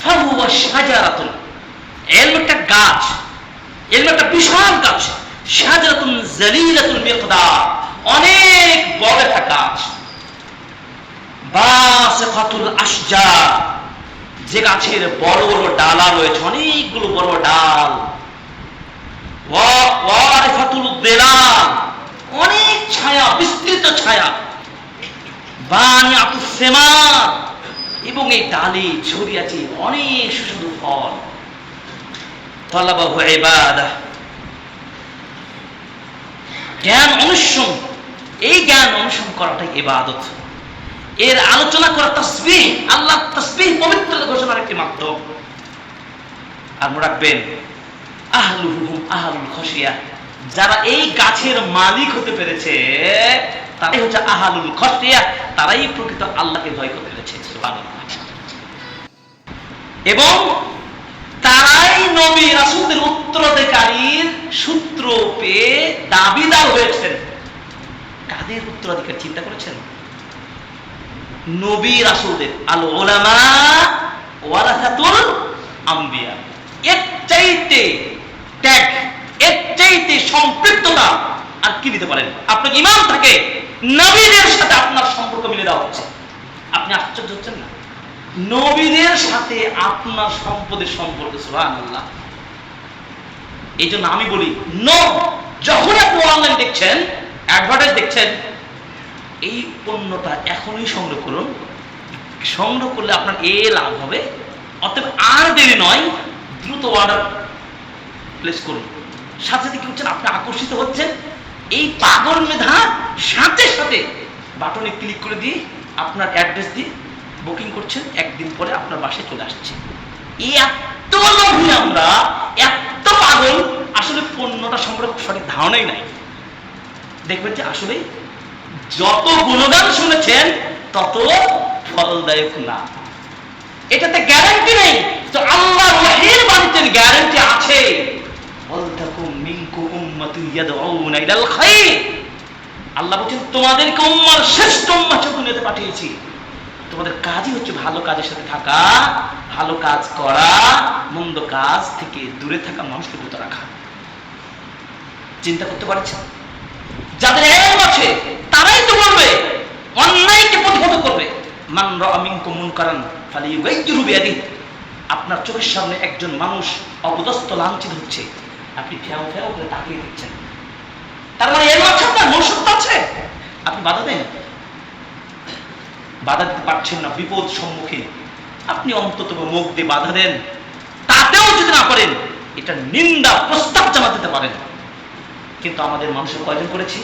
ফাহুয়া শাজারাতুন, ইলম একটা গাছ, ইলম একটা বিশাল গাছ। শাজারাতুন জালিলাতুল মিকদার, অনেক বড় একটা গাছ। বাসিকাতুল আশজার, যে গাছের বড় বড় ডালা রয়েছে, অনেকগুলো বড় ডাল। ওয়ারিফাতুল দিলাল, অনেক ছায়া, বিস্তৃত ছায়া। বানিয়াতুস সিমার, এবং এই ডালে ছড়িয়ে আছে অনেক সুস্বাদু ফল। তালাবাহু ইবাদাহ, জ্ঞান অনুসরণ, এই জ্ঞান অনুসরণ করাটাই ইবাদত। এর আলোচনা করা তাসবিহ, আল্লাহ তাসবিহ পবিত্রতা ঘোষণার একটি মাধ্যম। আর মনে রাখবেন, আহলুহুম আহলুল খাশিয়া, যারা এই গাছের মালিক হতে পেরেছে তারাই হচ্ছে আহলুল খাশিয়া, তারাই প্রকৃত আল্লাহকে ভয় করতে পেরেছে। সুবহানাল্লাহ। এবং তারাই নবী রাসূলদের উত্তরাধিকারীর সূত্র পেয়ে দাবিদার হয়েছেন। কাদের উত্তরাধিকার চিন্তা করেছেন? নবী রাসূলদের। আল উলামা ওয়ারাসাতুল আম্বিয়া। এর চাইতে ট্যাগ, এর চাইতে সম্পৃক্ততা আর কি দিতে পারেন? আপনার ঈমান থাকে, নবীদের সাথে আপনার সম্পর্ক মিলে দেওয়া হচ্ছে। আপনি আশ্চর্য হচ্ছেন না? নবীদের সাথে আপনার সম্পদের সম্পর্ক। সুবহানাল্লাহ। এই জন্য আমি বলি, যখন আপনি অনলাইন দেখছেন, অ্যাডভার্টাইজ দেখছেন, এই পণ্যটা এখনই সংগ্রহ করুন। সংগ্রহ করলে আপনার লাভ হবে। অতএব আর দেরি নয়, দ্রুত অর্ডার প্লেস করুন। সাথে সাথে কি হচ্ছেন? আপনি আকর্ষিত হচ্ছেন। এই পাগল মেধা সাথে সাথে বাটনে ক্লিক করে দিয়ে আপনার অ্যাড্রেস দিয়ে বুকিং করছেন, একদিন পরে আপনার বাসায় চলে আসছে। এত লোভী আমরা, এত পাগল, আসলে পণ্যটা সম্পর্কে সঠিক ধারণাই নাই। দেখবেন যে আসলে যত গুণগান শুনেছেন তত ফলদায়ক না। এটাতে গ্যারান্টি নেই। তো আল্লাহ ওয়াহির বাণীতে গ্যারান্টি আছে। ওয়ালতাকুম মিনকুম উম্মাতুন ইয়াদউনা ইলাল খায়র। আল্লাহ বলেন তোমাদেরকে উম্মার শ্রেষ্ঠ উম্মাহ দুনিয়াতে পাঠিয়েছি। তোমাদের কাজই হচ্ছে ভালো কাজের সাথে থাকা, ভালো কাজ করা, মন্দ কাজ থেকে দূরে থাকা, মানুষকে বিরত রাখা। চিন্তা করতে পারছেন? যাদের ইলম আছে তারাই তো বলবে, অন্যায়কে প্রতিহত করবে। মান রাআ মিনকুম মুনকারান ফালিয়ুগাইয়িরহু বিয়াদিহি। আপনার চোখের সামনে একজন মানুষ অপদস্থ, লাঞ্ছিত হচ্ছে, আপনি ফেউ ফেউ করে তাকিয়ে দেখছেন। তার মানে ইলম আছে, আপনার মনুষ্যত্ব আছে, আপনি বাধা দেন। বাধা দিতে পারছেন না, বিপদ সম্মুখীন, আপনি অন্তত মুখ দিয়ে বাধা দেন। তাতেও যদি না পারেন, এটা নিন্দা প্রস্তাব জানাতে পারেন। কিন্তু আমাদের মানুষের কয়জন করেছি?